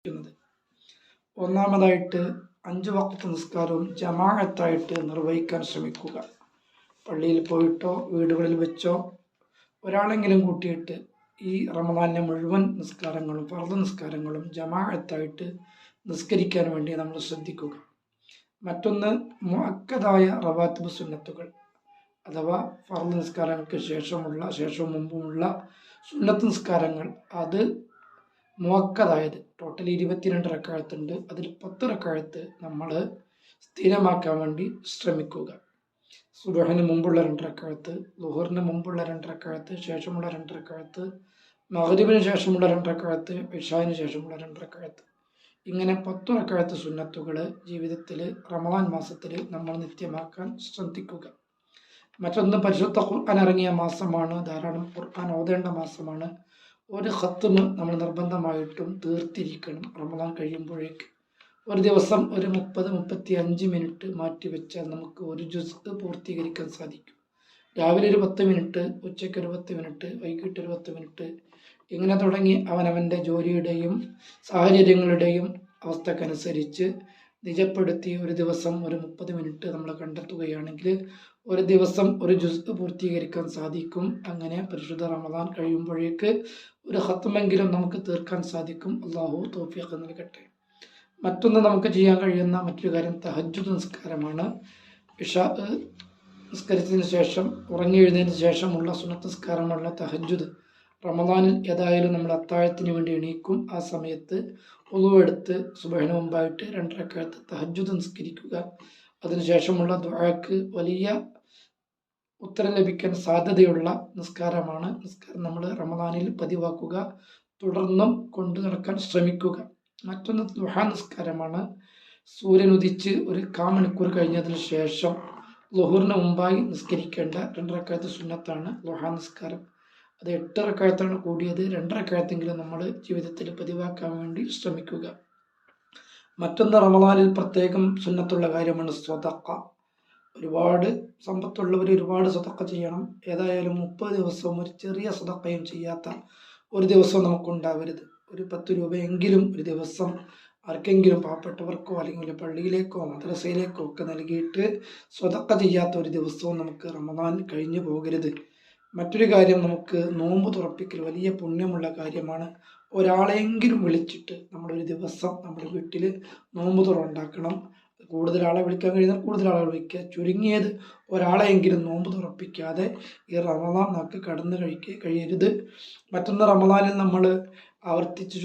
ുന്നത്. ഒന്നാമതായിട്ട് 5 വഖ്ത് നിസ്കാരവും ജമാഅത്തായിട്ട് നിർവഹിക്കാൻ ശ്രമിക്കുക. പള്ളിയിൽ പോയിട്ടോ വീടുകളിൽ വെച്ചോ ഒരാളെങ്കിലും കൂട്ടിയിട്ട് ഈ റമദാനിലെ മുഴുവൻ നിസ്കാരങ്ങളും ഫർദ് നിസ്കാരങ്ങളും ജമാഅത്തായിട്ട് നിസ്കരിക്കാൻ വേണ്ടി നമ്മൾ ശ്രദ്ധിക്കുക. മറ്റൊന്ന് മുഅക്കദായ റവാത്തിബ് സുന്നത്തുകൾ അഥവാ ഫർദ് നിസ്കാരങ്ങൾക്ക് ശേഷവും മുമ്പുമുള്ള സുന്നത്ത് നിസ്കാരങ്ങൾ, അത് മുഅക്കദായത് ടോട്ടൽ 22 റക്അത്തുണ്ട്. അതിൽ 10 റക്അത്ത് നമ്മൾ സ്ഥിരമാക്കാൻ വേണ്ടി ശ്രമിക്കുക. സുബ്ഹിന് മുമ്പുള്ള 2 റക്അത്ത്, ളുഹറിന് മുമ്പുള്ള 2 റക്അത്ത്, ശേഷമുള്ള 2 റക്അത്ത്, മഗ്രിബിന് ശേഷമുള്ള 2 റക്അത്ത്, ഇശാഇന് ശേഷമുള്ള 2 റക്അത്ത്, ഇങ്ങനെ 10 റക്അത്ത് സുന്നത്തുകൾ ജീവിതത്തിൽ റമദാൻ മാസത്തിൽ നമ്മൾ നിത്യമാക്കാൻ ശ്രദ്ധിക്കുക. മറ്റൊന്ന്, പരിശുദ്ധ ഖുർആൻ ഇറങ്ങിയ മാസമാണ്, ധാരാളം ഖുർആൻ ഓതേണ്ട മാസമാണ്. ഒരു ഖത്മ് നമ്മൾ നിർബന്ധമായിട്ടും തീർത്തിരിക്കണം. റമദാൻ കഴിയുമ്പോഴേക്ക് ഒരു ദിവസം ഒരു 30-35 മിനിറ്റ് മാറ്റിവെച്ചാൽ നമുക്ക് ഒരു ജുസ് പൂർത്തീകരിക്കാൻ സാധിക്കും. രാവിലെ ഒരു 10 മിനിറ്റ്, ഉച്ചയ്ക്ക് ഒരു 10 മിനിറ്റ്, വൈകിട്ട് ഒരു 10 മിനിറ്റ്, ഇങ്ങനെ തുടങ്ങി അവനവൻ്റെ ജോലിയുടെയും സാഹചര്യങ്ങളുടെയും അവസ്ഥക്കനുസരിച്ച് നിജപ്പെടുത്തി ഒരു ദിവസം ഒരു 30 മിനിറ്റ് നമ്മൾ കണ്ടെത്തുകയാണെങ്കിൽ ഒരു ദിവസം ഒരു ജുസ് പൂർത്തീകരിക്കാൻ സാധിക്കും. അങ്ങനെ പരിശുദ്ധ റമദാൻ കഴിയുമ്പോഴേക്ക് ഒരു ഖത്മെങ്കിലും നമുക്ക് തീർക്കാൻ സാധിക്കും. അള്ളാഹു തൗഫീഖ് നൽകട്ടെ. മറ്റൊന്ന്, നമുക്ക് ചെയ്യാൻ കഴിയുന്ന മറ്റൊരു കാര്യം തഹജ്ജുദ് നിസ്കാരമാണ്. ഇശാ നിസ്കരിച്ചതിന് ശേഷം ഉറങ്ങി എഴുന്നതിന് ശേഷമുള്ള സുന്നത്ത് നിസ്കാരമുള്ള തഹജ്ജുദ്. റമദാനിൽ ഏതായാലും നമ്മൾ അത്താഴത്തിന് വേണ്ടി എണീക്കും. ആ സമയത്ത് വുളു എടുത്ത് സുബ്ഹിന് മുമ്പായിട്ട് 2 റക്അത്ത് തഹജ്ജുദ് നിസ്കരിക്കുക. അതിനുശേഷമുള്ള ദുആക്ക് വലിയ ഉത്തരം ലഭിക്കാൻ സാധ്യതയുള്ള നിസ്കാരമാണ്. നിസ്കാരം നമ്മൾ റമദാനിൽ പതിവാക്കുക, തുടർന്നും കൊണ്ടു നടക്കാൻ ശ്രമിക്കുക. മറ്റൊന്ന് ദുഹാ നിസ്കാരമാണ്. സൂര്യൻ ഉദിച്ച് ഒരു 1/4 മണിക്കൂർ കഴിഞ്ഞതിന് ശേഷം ളുഹറിന് മുമ്പായി നിസ്കരിക്കേണ്ട 2 റക്അത്ത് സുന്നത്താണ് ദുഹാ നിസ്കാരം. അത് 8 റക്അത്താണ് കൂടിയത്. 2 റക്അത്തെങ്കിലും നമ്മൾ ജീവിതത്തിൽ പതിവാക്കാൻ വേണ്ടി ശ്രമിക്കുക. മറ്റൊന്ന്, റമദാനിൽ പ്രത്യേകം സുന്നത്തുള്ള കാര്യമാണ് സ്വതക്ക. ഒരുപാട് സമ്പത്തുള്ളവർ ഒരുപാട് സ്വതക്ക ചെയ്യണം. ഏതായാലും 30 ദിവസവും ഒരു ചെറിയ സ്വതക്കയും ചെയ്യാത്ത ഒരു ദിവസം നമുക്കുണ്ടാവരുത്. ഒരു 10 രൂപയെങ്കിലും ഒരു ദിവസം ആർക്കെങ്കിലും, പാവപ്പെട്ടവർക്കോ അല്ലെങ്കിൽ പള്ളിയിലേക്കോ മദ്രസയിലേക്കോ ഒക്കെ നൽകിയിട്ട് സ്വതക്ക ചെയ്യാത്ത ഒരു ദിവസവും നമുക്ക് റമദാൻ കഴിഞ്ഞു പോകരുത്. മറ്റൊരു കാര്യം, നമുക്ക് നോമ്പ് തുറപ്പിക്കൽ വലിയ പുണ്യമുള്ള കാര്യമാണ്. ഒരാളെങ്കിലും വിളിച്ചിട്ട് നമ്മളൊരു ദിവസം നമ്മുടെ വീട്ടിൽ നോമ്പ് തുറ ഉണ്ടാക്കണം. കൂടുതൽ ആളെ വിളിക്കാൻ കഴിയുന്ന കൂടുതൽ ആളെ വിളിക്കുക. ചുരുങ്ങിയത് ഒരാളെയെങ്കിലും നോമ്പ് തുറപ്പിക്കാതെ ഈ റമദാൻ നമുക്ക് കടന്നു കഴിയരുത്. മറ്റൊന്ന്, റമദാനിൽ നമ്മൾ ആവർത്തിച്ച്